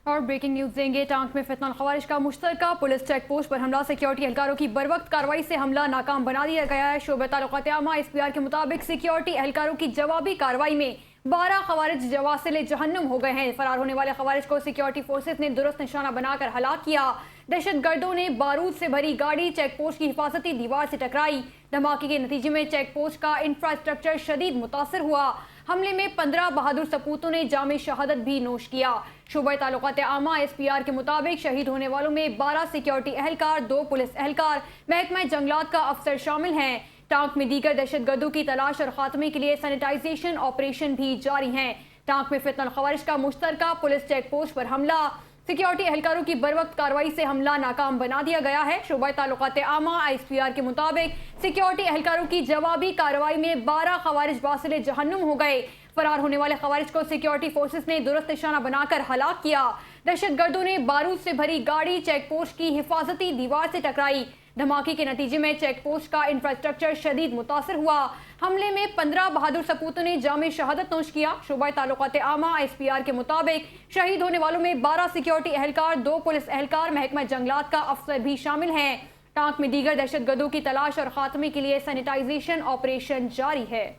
اور breaking news دیں گے۔ ٹانک میں فتنہ الخوارج کا مشترکہ پولیس چیک پوسٹ پر حملہ، سیکیورٹی اہلکاروں کی بروقت کارروائی سے حملہ ناکام بنا دیا گیا ہے۔ شعبہ تعلقات عامہ SPR کے مطابق سیکیورٹی اہلکاروں کی جوابی کارروائی میں 12 خوارج جواصل جہنم ہو گئے ہیں۔ فرار ہونے والے خوارج کو سیکیورٹی فورسز نے درست نشانہ بنا کر ہلاک کیا۔ دہشت گردوں نے بارود سے بھری گاڑی چیک پوسٹ کی حفاظتی دیوار سے ٹکرائی۔ دھماکے کے نتیجے میں چیک پوسٹ کا انفراسٹرکچر شدید متاثر ہوا۔ حملے میں 15 بہادر سپوتوں نے جام شہادت بھی نوش کیا۔ شعبہ تعلقات عامہ SPR کے مطابق شہید ہونے والوں میں 12 سیکیورٹی اہلکار، 2 پولیس اہلکار، محکمہ جنگلات کا افسر شامل ہیں۔ ٹانک میں دیگر دہشت گردوں کی تلاش اور خاتمے کے لیے سینیٹائزیشن آپریشن بھی جاری ہیں۔ ٹانک میں فتنہ الخوارج کا مشترکہ پولیس چیک پوسٹ پر حملہ، سیکیورٹی اہلکاروں کی بروقت کارروائی سے حملہ ناکام بنا دیا گیا ہے۔ شعبہ تعلقات عامہ SPR کے مطابق سیکیورٹی اہلکاروں کی جوابی کارروائی میں 12 خوارج واصل جہنم ہو گئے۔ فرار ہونے والے خوارج کو سیکیورٹی فورسز نے درست نشانہ بنا کر ہلاک کیا۔ دہشت گردوں نے بارود سے بھری گاڑی چیک پوسٹ کی حفاظتی دیوار سے ٹکرائی۔ دھماکے کے نتیجے میں چیک پوسٹ کا انفراسٹرکچر شدید متاثر ہوا۔ حملے میں 15 بہادر سپوتوں نے جام شہادت نوش کیا۔ شعبہ تعلقات عامہ SPR کے مطابق شہید ہونے والوں میں 12 سیکیورٹی اہلکار، 2 پولیس اہلکار، محکمہ جنگلات کا افسر بھی شامل ہیں۔ ٹانک میں دیگر دہشت گردوں کی تلاش اور خاتمے کے لیے سینیٹائزیشن آپریشن جاری ہے۔